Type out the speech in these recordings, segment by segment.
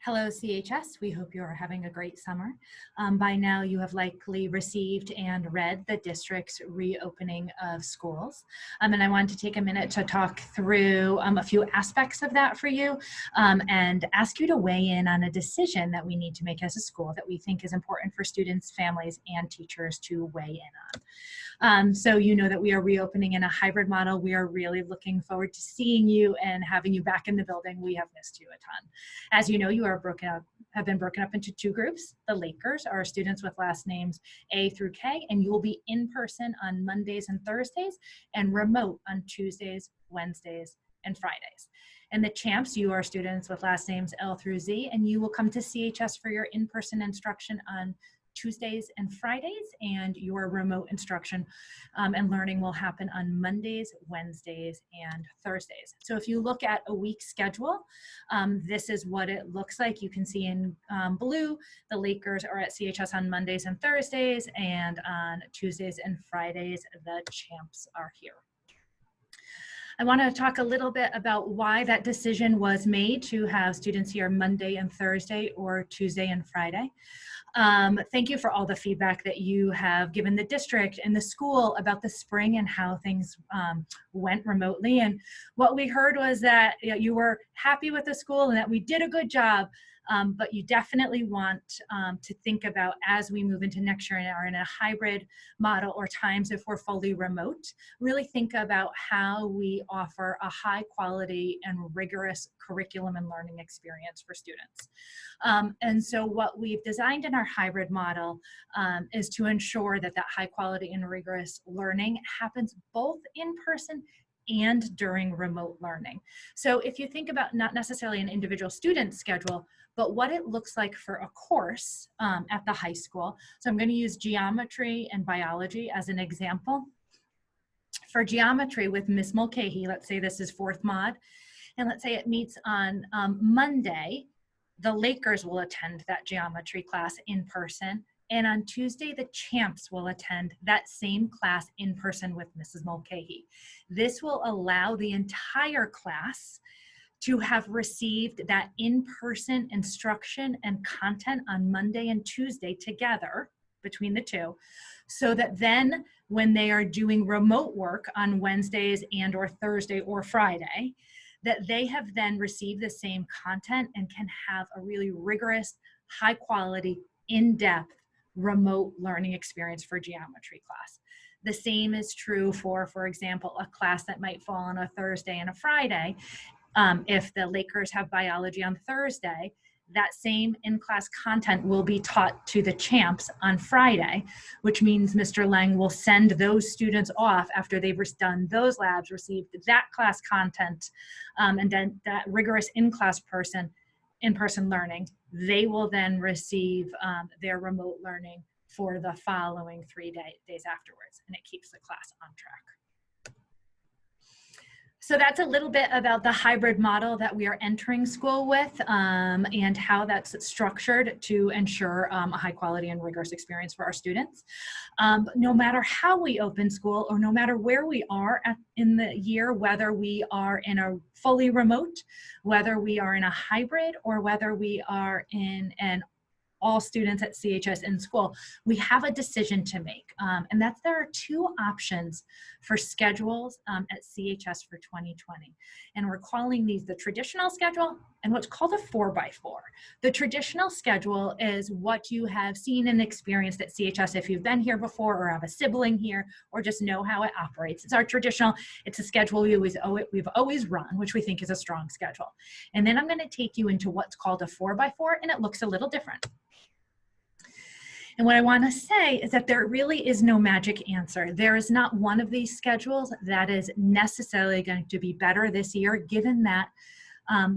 Hello, CHS. We hope you are having a great summer. By now, you have likely received and read the district's reopening of schools. And I wanted to take a minute to talk through a few aspects of that for you and ask you to weigh in on a decision that we need to make as a school that we think is important for students, families, and teachers to weigh in on. So you know that we are reopening in a hybrid model. We are really looking forward to seeing you and having you back in the building. We have missed you a ton. As you know, you have been broken up into two groups. The Lakers are students with last names A through K, and you will be in person on Mondays and Thursdays and remote on Tuesdays, Wednesdays, and Fridays. And the Champs, you are students with last names L through Z, and you will come to CHS for your in-person instruction on Tuesdays and Fridays, and your remote instruction and learning will happen on Mondays, Wednesdays, and Thursdays. So if you look at a week schedule, this is what it looks like. You can see in blue, the Lakers are at CHS on Mondays and Thursdays, and on Tuesdays and Fridays, the Champs are here. I want to talk a little bit about why that decision was made to have students here Monday and Thursday or Tuesday and Friday. Thank you for all the feedback that you have given the district and the school about the spring and how things went remotely. And what we heard was that you were happy with the school and that we did a good job. But you definitely want to think about, as we move into next year and are in a hybrid model or times if we're fully remote, really think about how we offer a high quality and rigorous curriculum and learning experience for students. And so what we've designed in our hybrid model is to ensure that that high quality and rigorous learning happens both in person and during remote learning. So if you think about not necessarily an individual student schedule, but what it looks like for a course at the high school. So I'm going to use geometry and biology as an example. For geometry with Ms. Mulcahy, let's say this is 4th mod, and let's say it meets on Monday, the Lakers will attend that geometry class in person. And on Tuesday, the Champs will attend that same class in person with Mrs. Mulcahy. This will allow the entire class to have received that in-person instruction and content on Monday and Tuesday together between the two, so that then when they are doing remote work on Wednesdays and or Thursday or Friday, that they have then received the same content and can have a really rigorous, high quality, in-depth remote learning experience for geometry class. The same is true for example, a class that might fall on a Thursday and a Friday. If the Lakers have biology on Thursday, that same in-class content will be taught to the Champs on Friday, which means Mr. Lang will send those students off after they've done those labs, received that class content, and then that rigorous in-person learning. They will then receive their remote learning for the following 3 days afterwards, and it keeps the class on track. So that's a little bit about the hybrid model that we are entering school with and how that's structured to ensure a high quality and rigorous experience for our students. No matter how we open school or no matter where we are in the year, whether we are in a fully remote, whether we are in a hybrid, or whether we are in an all students at CHS in school, we have a decision to make. And that's there are two options for schedules at CHS for 2020. And we're calling these the traditional schedule and what's called a 4x4. The traditional schedule is what you have seen and experienced at CHS if you've been here before or have a sibling here or just know how it operates. It's our traditional, it's a schedule we've always run, which we think is a strong schedule. And then I'm going to take you into what's called a 4x4, and it looks a little different. And what I want to say is that there really is no magic answer. There is not one of these schedules that is necessarily going to be better this year, given that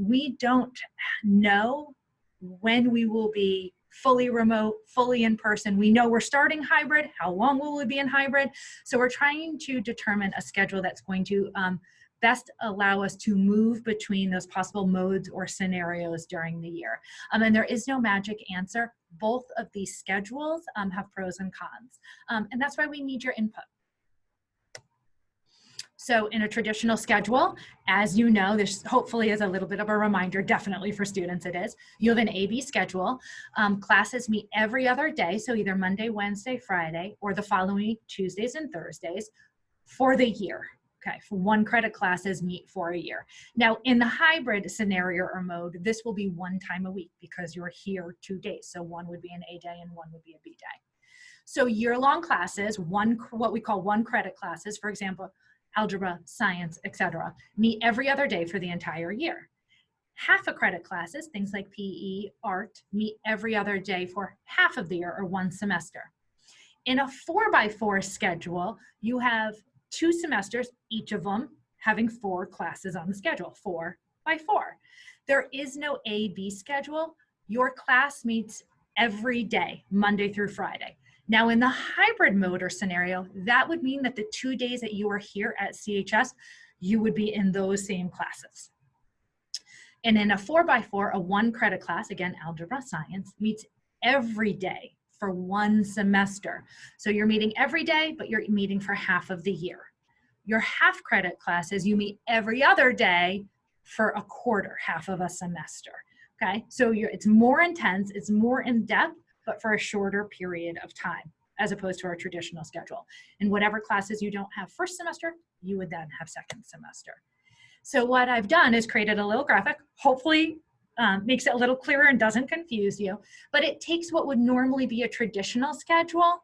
we don't know when we will be fully remote, fully in person. We know we're starting hybrid. How long will we be in hybrid? So we're trying to determine a schedule that's going to best allow us to move between those possible modes or scenarios during the year. And there is no magic answer. Both of these schedules have pros and cons. And that's why we need your input. So in a traditional schedule, as you know, this hopefully is a little bit of a reminder, definitely for students it is, you have an A-B schedule. Classes meet every other day, so either Monday, Wednesday, Friday, or the following Tuesdays and Thursdays for the year. Okay, for 1 credit classes meet for a year. Now in the hybrid scenario or mode, this will be 1 time a week because you're here 2 days. So 1 would be an A day and 1 would be a B day. So year-long classes, what we call 1 credit classes, for example, algebra, science, etc., meet every other day for the entire year. Half a credit classes, things like PE, art, meet every other day for half of the year or 1 semester. In a 4x4 schedule, you have 2 semesters, each of them having 4 classes on the schedule, 4x4. There is no A-B schedule. Your class meets every day, Monday through Friday. Now in the hybrid mode or scenario, that would mean that the 2 days that you are here at CHS, you would be in those same classes. And in a 4x4, a 1 credit class, again, algebra, science, meets every day for 1 semester. So you're meeting every day, but you're meeting for half of the year. Your half credit classes, you meet every other day for a quarter, half of a semester. Okay, so it's more intense, it's more in depth, but for a shorter period of time, as opposed to our traditional schedule. And whatever classes you don't have first semester, you would then have second semester. So what I've done is created a little graphic, hopefully makes it a little clearer and doesn't confuse you, but it takes what would normally be a traditional schedule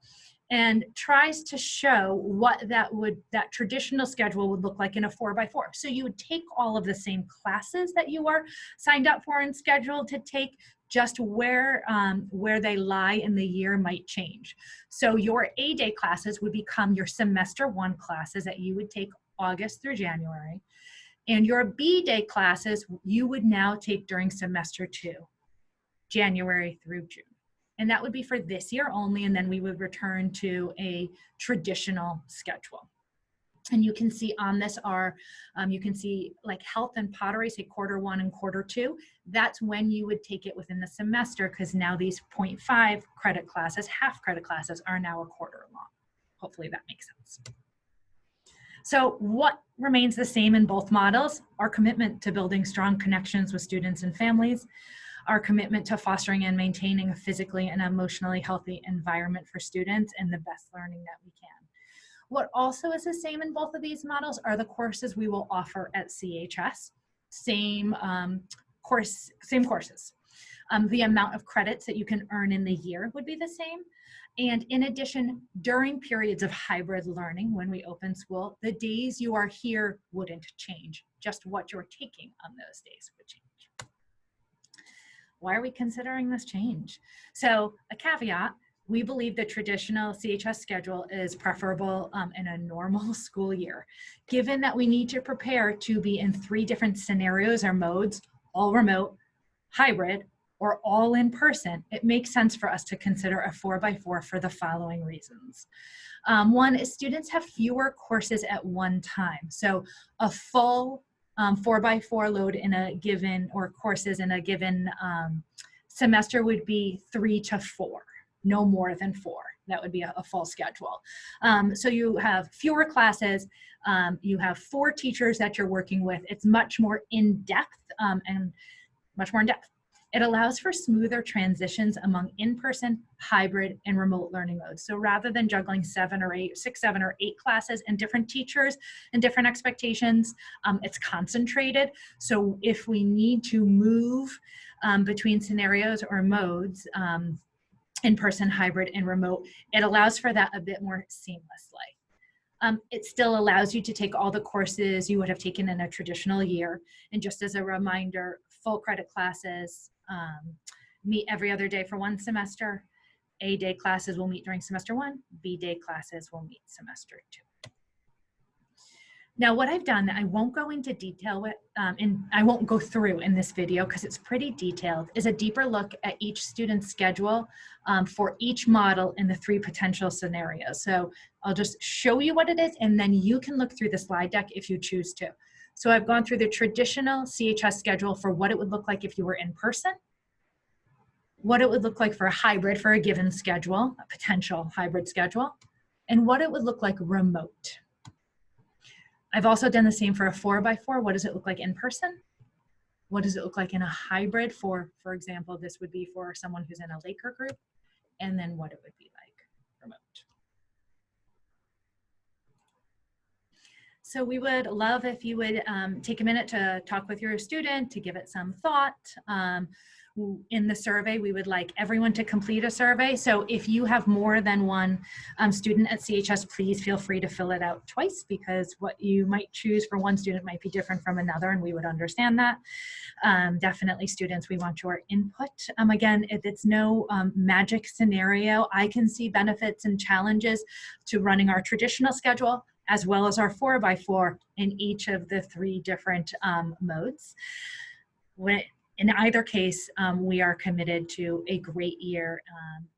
and tries to show what that traditional schedule would look like in a 4x4. So you would take all of the same classes that you are signed up for and scheduled to take, just where they lie in the year might change. So your A-day classes would become your semester 1 classes that you would take August through January. And your B-day classes you would now take during semester 2, January through June. And that would be for this year only, and then we would return to a traditional schedule. And you can see on this you can see like health and pottery, say quarter 1 and quarter 2. That's when you would take it within the semester, because now these 0.5 credit classes, half credit classes, are now a quarter long. Hopefully that makes sense. So what remains the same in both models? Our commitment to building strong connections with students and families, our commitment to fostering and maintaining a physically and emotionally healthy environment for students, and the best learning that we can. What also is the same in both of these models are the courses we will offer at CHS. Same courses. The amount of credits that you can earn in the year would be the same. And in addition, during periods of hybrid learning, when we open school, the days you are here wouldn't change. Just what you're taking on those days would change. Why are we considering this change? So a caveat, we believe the traditional CHS schedule is preferable in a normal school year. Given that we need to prepare to be in 3 different scenarios or modes, all remote, hybrid, or all in person, it makes sense for us to consider a 4x4 for the following reasons. One is students have fewer courses at one time. So a full 4x4 load in a given, or courses in a given semester would be 3 to 4, no more than 4. That would be a full schedule. So you have fewer classes, you have 4 teachers that you're working with. It's much more in-depth and much more in-depth. It allows for smoother transitions among in-person, hybrid, and remote learning modes. So rather than juggling 6, 7, or 8 classes and different teachers and different expectations, it's concentrated. So if we need to move between scenarios or modes, in-person, hybrid, and remote, it allows for that a bit more seamlessly. It still allows you to take all the courses you would have taken in a traditional year. And just as a reminder, full credit classes meet every other day for 1 semester. A-day classes will meet during semester 1. B-day classes will meet semester 2. Now what I've done, I won't go into detail with, and I won't go through in this video because it's pretty detailed, is a deeper look at each student's schedule for each model in the 3 potential scenarios. So I'll just show you what it is, and then you can look through the slide deck if you choose to. So I've gone through the traditional CHS schedule for what it would look like if you were in person, what it would look like for a hybrid for a given schedule, a potential hybrid schedule, and what it would look like remote. I've also done the same for a 4x4. What does it look like in person? What does it look like in a hybrid? For example, this would be for someone who's in a Laker group, and then what it would be like remote. So we would love if you would take a minute to talk with your student, to give it some thought. In the survey, we would like everyone to complete a survey. So if you have more than one student at CHS, please feel free to fill it out twice, because what you might choose for one student might be different from another, and we would understand that. Definitely students, we want your input. Again, if it's no magic scenario, I can see benefits and challenges to running our traditional schedule as well as our 4x4 in each of the 3 different modes. In either case, we are committed to a great year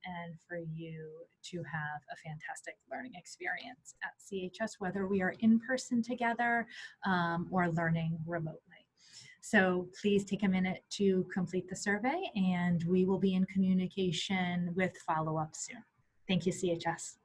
and for you to have a fantastic learning experience at CHS, whether we are in person together or learning remotely. So please take a minute to complete the survey, and we will be in communication with follow-up soon. Thank you, CHS.